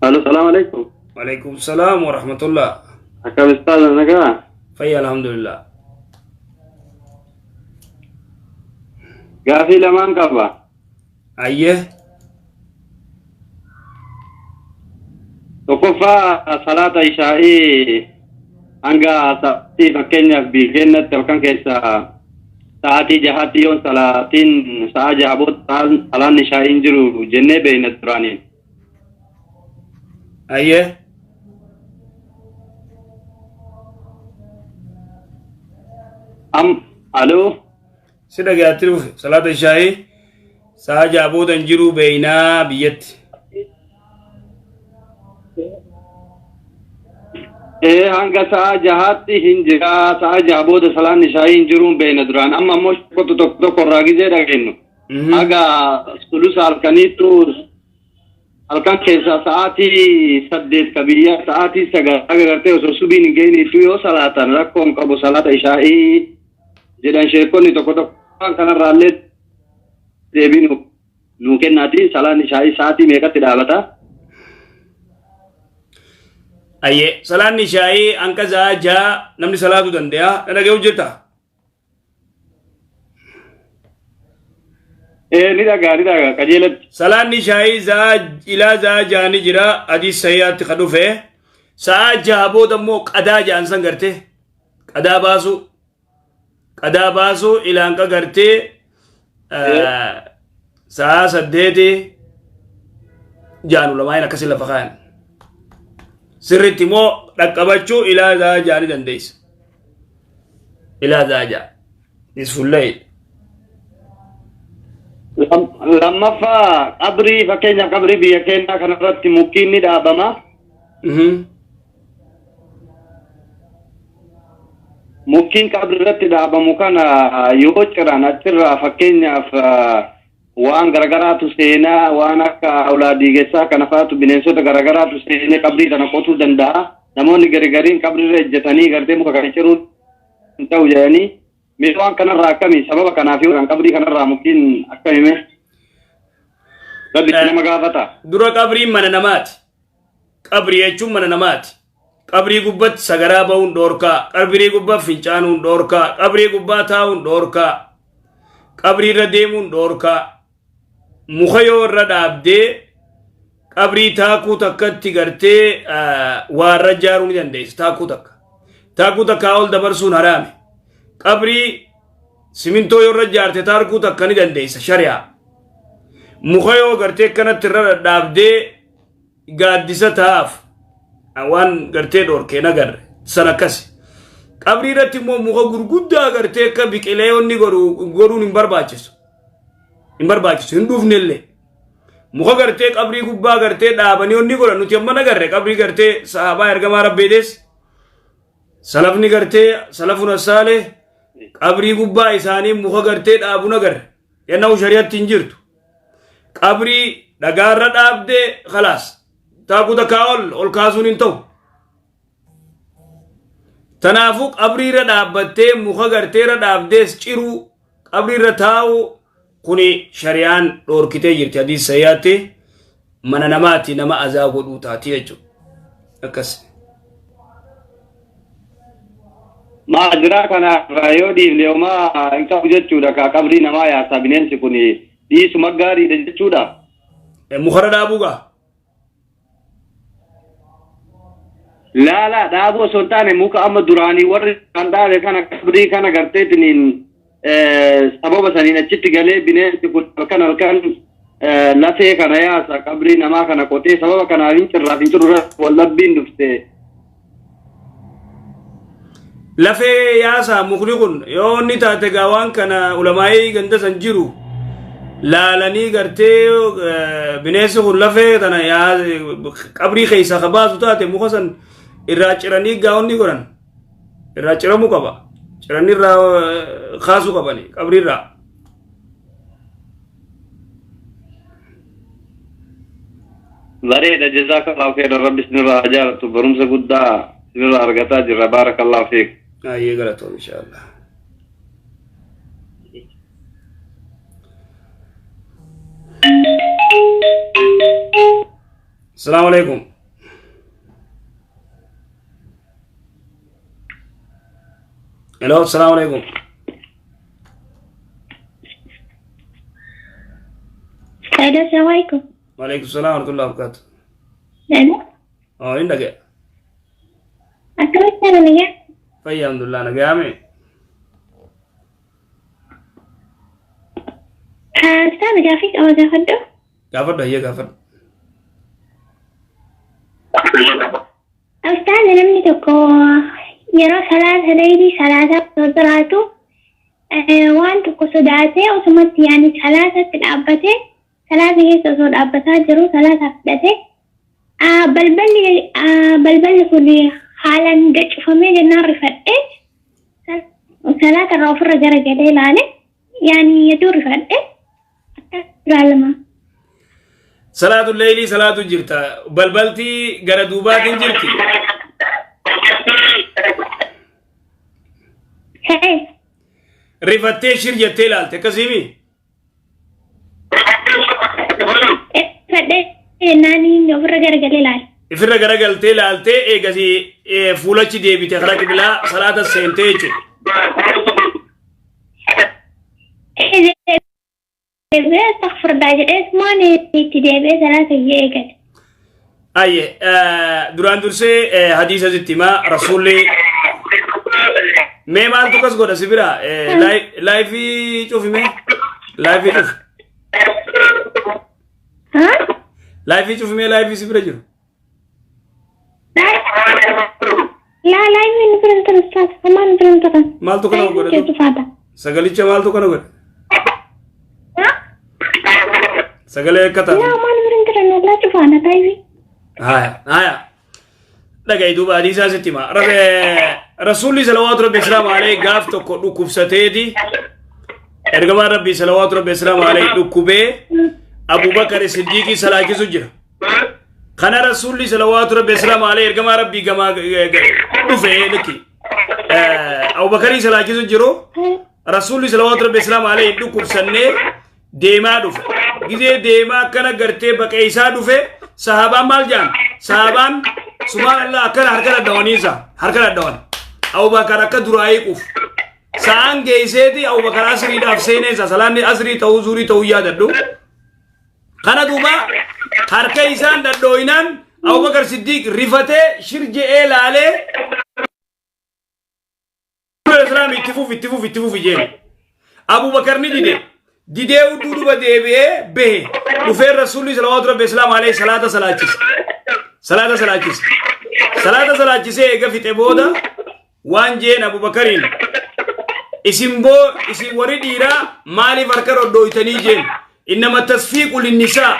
الو السلام عليكم. وعليكم السلام ورحمة الله. حكم استاذ نجاة. فيا الحمد لله. قافي لمان قبا. أيه. وقفا صلاة عشائي أنجا ساتي فكينيا بيجنة تلقان كيسا ساعتي جهاتي يوم صلاتين ساعة جابوت صلاة نشائي انجرو جنة بين الترانين. أيه. الو سيدا قاتلو صلاة الشاي ساجة أبو تنجرو بينا بيت. ايه هنگا ساعة جهاتي هنجرا ساعة جابوت صلاة نشائي انجرو بين الدران أما موش كتو تقو قراغي زي رغينو أغا سلوس الكنيتو halkan keessa sa'aatii 8 kabiyya sa'aatii 9 agartee osoo subiin hin geenye yoo salaatan rakkoon qabu salaata ishaa'ii jedhan sheekonni tokko tokko kanarraallee deebinu nuu kennaati salaan ishaa'ii sa'aatii meeqatti dhaabata? Ayyee salaan ishaa'ii hanqa za'a ja'a namni salaatu danda'a dhaga'uu jirta? ni daga qajeelatti. Salaan ishaa'ii za'a ilaa za'a ja'ani jira adii sayyaatti ka dhufe sa'a ja'a booda immoo qadaa ja'an san gartee qadaa baasu ilaan ka gartee sa'a 8 jaanu lamaan akkasii lafa kaayan sirriitti immoo dhaqqabachuu ilaa za'a ja'ani dandeessa ilaa za'a ja'a nisfullee. lammaffaa qabrii fakkeenyaaf qabrii biyya keenyaa kanarratti mukkiin ni dhaabama. Mukkiin qabrii irratti dhaabamu kana yoo ciran achirraa fakkeenyaaf waan garagaraatu seenaa waan akka awlaadiigessaa kana faatu bineensota garagaraatu seenee qabrii kana qotuu danda'a. Namoonni garigariin qabrii irra ejjetanii gartee muka kana ciruun hin ta'u jedhanii waan kanarraa akkamii sababa kanaaf yoo qabrii kanarraa mukkiin akkamime rabbi nama gaafata. Dura qabriin mana namaati. Qabrii jechuun mana namaati. Qabrii gubbatti sagaraa ba'uun dhoorkaa. Qabrii gubbaa fincaanuun dhoorkaa. Qabrii gubbaa taa'uun dhoorkaa. Qabrii irra deemuun dhoorkaa. Muka yoo irra dhaabdee qabrii taakuu takkatti gartee waarra jaaruu ni dandeessa. Taakuu takkaa ol dabarsuun haraame. Qabrii simintoo yoo irra jaarte taakuu takka ni dandeessa shari'aa. Muka yoo gartee kanatti irra dhaabdee gaaddisa taa'aaf waan gartee dhoorkee nagarre san akkasi. Qabrii irratti immoo muka gurguddaa gartee akka biqilee onni godhuun hin barbaachisu. Hin dhufnellee. Muka gartee qabrii gubbaa gartee dhaabanii onni godhan nuti amma nagarre qabrii gartee sahabaa ergamaa rabbeedes salafni gartee salafuna saalee qabrii gubbaa isaanii muka gartee dhaabu nagarre yennaa shari'atti hin jirtu. Qabrii dhagaarra dhaabdee khalaas taakuu takkaa ol kaasuun hin ta'u. Tanaafuu qabrii irra dhaabbattee muka gartee irra dhaabdees ciruu qabrii irra taa'u kuni shari'aan dhoorkitee jirti hadiis sayyaatti mana namaati nama azaa godhuu taati jechuudha. Akkas. Maajiraa kanaaf yoo dhiifne homaa hin qabu jechuudha ka qabrii namaa yaasa bineensi kun dhiisuma gaariidha jechuudha. Mukarra dhaabuu gaa? Laalaa dhaabuu osoo hin taane muka amma duraanii warri kan dhaabe kana qabrii kana garteetiniin sababa saniin achitti galee bineensi kun halkan lafee kana yaasa qabrii namaa kana qotee sababa kanaaf hin cirru wallabbiin dhufte. Lafee yaasa mukni kun yoo inni taate gaa waan kana ulamaa'ii ganda san jiru laalanii gartee bineensi kun lafee tana qabrii keessa kabaasu taate muka san irraa ciranii gaa onni godhan irraa ciramuu qaba. Ciranii irraa kaasuu qabani qabrii irraa. Bareeda jazakallahu khairan rabbi sinirraa haa jaalatu barumsa guddaa sinirraa argataa jirra baarakallahu fiik. Ayyee galatoom inshaallah. Assalamu alaikum. Hello, assalamu alaikum. Hello, assalamualaikum. Waalaikum salam warahmatullahi wabarakatuh. Hello. Oh, inda ke? Aku cara ni. Fayya alhamdulillah nagame. Ustaz Gafik awak Gafik tu? Gafar dah ya gafar. Ustaz namni tu ko yara salat hadaidi salata sodratu waan tu ko sodate usumat yani salata tilabate salata ye sodabata jaru salata fidate balbal kuli halan gachfame jannar rifate salata rafur jara gade lale yani yadur rifate galma Salatul layli salatu jirta balbalti gara dubatin jirti. Hey. Rifatte shir jette lalte kasimi. Fadde nani ofra garagale lal. Ifirra garagalte lalte egasi fulachi debite kharaki bila salata sentechu. استغفر الله اسمعني تدابي ثلاثة جيجات أي duraan dursee hadiisa zittima rasuulli mee maaltu kas godha si bira laayifii cufi mee laayifii cufi laayifii cufi mee laayifii si bira jiru لا من فرنتر استاذ كمان فرنتر maaltu kana godha sagalicha maaltu kana godha sagalee akkata لا ما فرنتر لا تفانا طيب هاي دغاي دوبا حديثا ستما رسول صلوات ربي السلام عليه غاف تو دكوبستيدي ارغما ربي صلوات ربي السلام عليه دكوبه ابو بكر الصديق صلاكي سجر خنا رسول صلوات ربي السلام عليه ارغما ربي غما دفه لكي ابو بكر صلاكي سجرو رسول صلوات ربي السلام عليه دكوبسنه ديما دفه غزي ديما كنا غرتي بقيسا دفه صحابة مالجان صحابان سبحان الله أكل هركلا دوانيزا هركلا دوان أو بكرة كدرايكوف سان جيسيتي أو بكرة أسري دافسينه سالان أسري توزوري تويا ددو خنا دوبا هركا إنسان ددوينان أو بكر صديق رفته شرجة عليه الإسلام يتفو في جيل أبو بكر نديده ديده ودودو بديه به وفير رسول الله صلى الله عليه وسلم عليه صلاة سلاچس ايغا في تبودا وان جين ابو بكرين اسمبو اسي وري ديرا مالي فركر دويتني جين انما التصفيق للنساء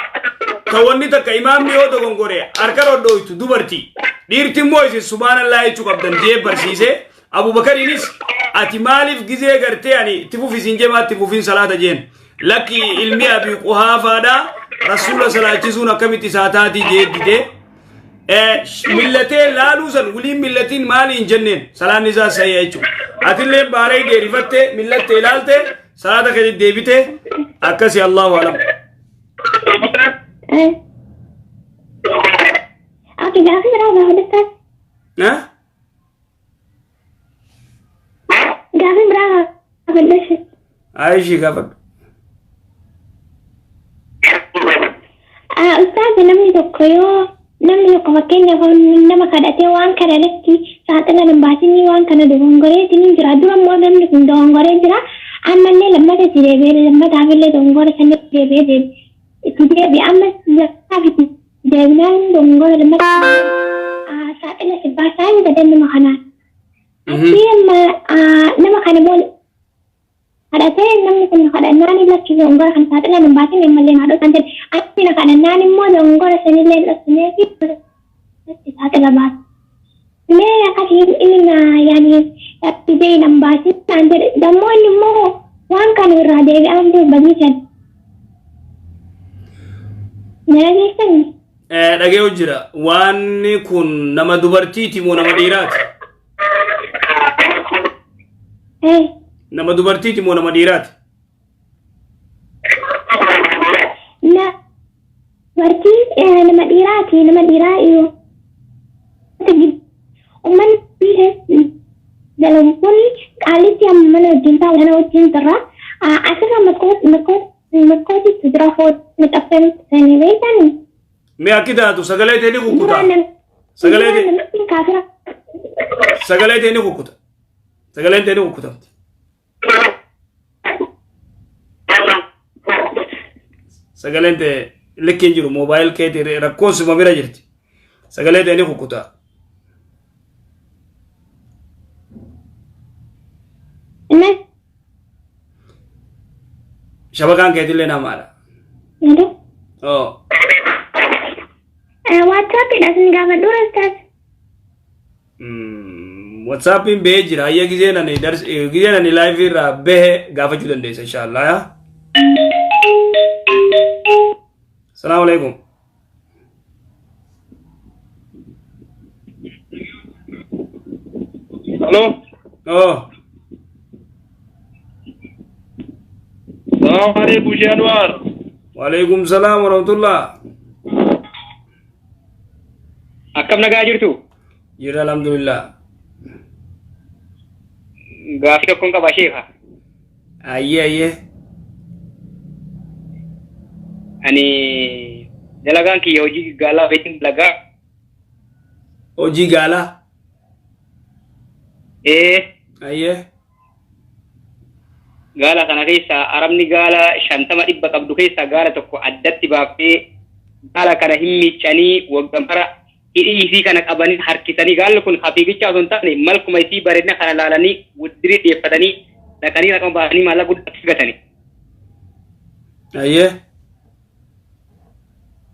كوني تك امام ميو دو غوري اركر دويت دوبرتي ديرتي مويس سبحان الله يچو قبدن جي برسيسه ابو بكرينس اتي مالف غزي غرتي يعني تفو في سنجما تفو في صلاة جين لكي علمي ابي قحافه دا رسول الله صلى الله عليه وسلم كمتي ساتاتي جديده ملتي لالوزن ولي ملتين مالي جنن صلاه نزا سيئچو اتلي باري دي رفته ملتي لالته صلاه كدي ديبته اكسي الله اعلم اوكي جافي برافو هدفت ها جافي برافو هدفت عايشي كفر أستاذ نمني دكتور نمني كمكينة فنما كدتي وان كده لكي ساعتنا نباتني وان كنا دونغوري تني جرا دورا مو نمني كن دونغوري جرا أما اللي لما تجربي لما تعمل لي دونغوري كنا تجربي تجربي أما سافي تجربنا دونغوري لما ساعتنا في الباسان بدل ما خنا أكيد لما كنا بقول Kadate namni kun kadannani lakki ongora kan saatila nambati ne malle hado tante atina kadannani mo ongora senile lasne ki saatila bat me akati ilina yani apide nambati tante dammo ni mo wan kan rade amde bagisan nani sen dage ujira wanni kun nama dubartiti mo nama dhiiraati nama dubartiti mo nama dhiiraati la dubartii nama dhiiraa iyo umman dalam pun kali tiap mana cinta wana wajin terra asal makot itu drafot metapen anyway kan me akida tu sagale teni kukuta sagale teni kukuta sagale te lekin jiru mobile ke te rakkos mabira jirti sagale teni kukuta shabakan ke dile na mala oh WhatsApp tidak sengaja dulu Ustaz. WhatsApp in be jira ya gizena ni live ra be gafa judan de inshallah ya. Assalamu alaikum. Halo. Oh. Assalamu alaikum Anwar. Waalaikum salam warahmatullah. Akkam nagaa jirtu? Jira alhamdulillah. Gaaffii tokkoon qaba sheekha. Ayye. Ani dalagaan kiyya hojii gaalaa beekin dalagaa. Hojii gaalaa? Ayye. Gaala kana keessa arabni gaala 50 qabdu keessa gaala tokko addatti baaftee gaala kana hin miiccanii waggamara hidhii isii kana qabanii harkisanii gaalli kun hafiigicha osoo hin taane malkuma isii bareedina kana laalanii wuddirii dhiyeeffatanii dhaqanii raqama baasanii maallaqa guddaa argatanii. Ayye.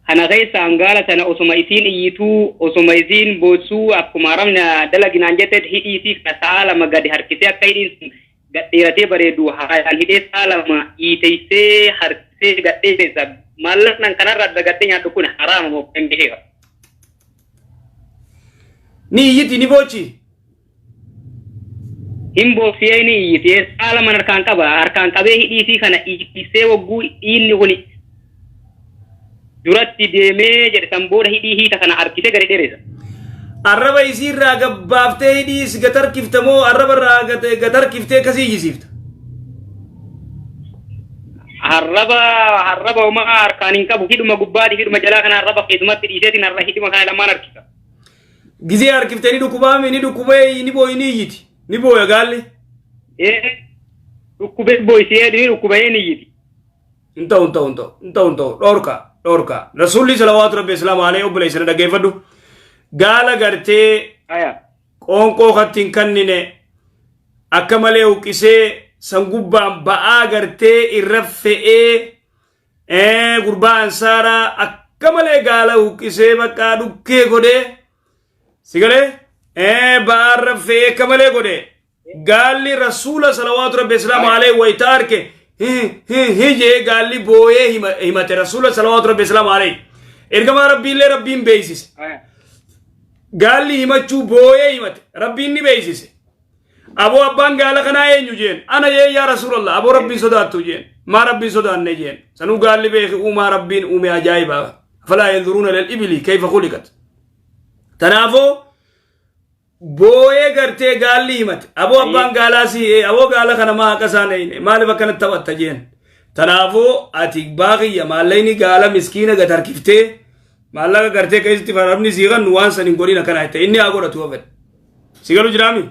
Kana keessa gaala sana osuma isiin iyyituu osuma isiin boossuu akkuma arabna dalaginaan jette hidhii isii kana sa'a lama gadi harkisee akka hidhiin gadheeratee bareedu haayaan hidhee sa'a lama hiiteessee harkisee gadheessa maallaqnan kanarra adda gadhee nyaadhu kun haraama moo hin beekaa. Ni iyyiti ni bochi. Himbo siya ni iyyiti saala man harkaan qabee hidhiisii kana iyyisee wagguu inni kun duratti deemee jedhe san booda hidhii hiita kana harkisee gadi dheeressa. Arraba isii irraa gabbaaftee hidhiis gatarkifta moo arraba irraa gatarkiftee kasii iyyisiifta? Harraba homaa harkaan hin qabu hidhuma gubbaati hidhuma jalaa kana harraba keessumatti dhiiseetiin harra hidhuma kana lamaan harkisa. Gizee harkiftee ni dhukkubame ni dhukkubee ni booyi ni iyyiti ni booya gaalli. Dhukkubee booyisee ni dhukkubee ni iyyiti. Inta'u dhorka Rasulli salawaatu rabbi islaamu alayhi obboleessina dhaggeeffadhu gaala gartee qoonqoo kattiin kannine akka malee uqqisee sangubbaan ba'aa gartee irra fe'ee gurbaa ansaaraa akka malee gaala uqqisee bakka dhukkee godhee sigale ba'aa irra fe'ee akka malee godhee gaalli rasuula salawaatu rabbi islaamu alayhi wayita arke hije galli boye himate rasul sallallahu alaihi wasallam alayhi ergama rabbiillee rabbiin beeysise galli himachu boye himate rabbiin ni beeysise abo abbaan gaala kana eenyu jeen ana ye ya rasulullah abo rabbiin sodaattu jeen ma rabbiin sodaanne jeen sanu galli beeki uma rabbiin ume ajaiba fala yanzuruna lil ibli kayfa khuliqat tanafo boye garte galli himat abo abban galasi abo gala kana ma kasane mal bakana tawatta jen tanafo ati baghiya malaini gala miskina gatar kifte malaga garte kaysti farabni sigan nuwan sanin gorina kana ite inni agora tuwafet sigalu jirami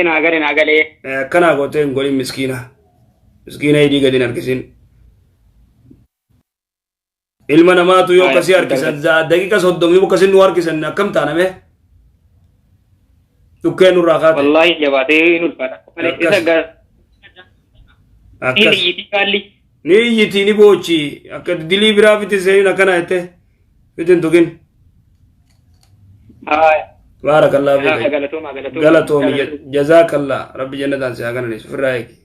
na gale kana gote ngori miskina idi gadin arkisin ilma namaatu yoo kasi harkisan daqiiqa 30 yoo kasi nu harkisan akkam taaname dukkee nurraa kaate wallahi jabaatee nulfaadha ni iyyiti ni boochi akka dilii biraa fiti seenin akkana jette fitin tukin baarakallah fiik galatoomi jazaakallah rabbi jannataan si haa kananis ofirraa eegi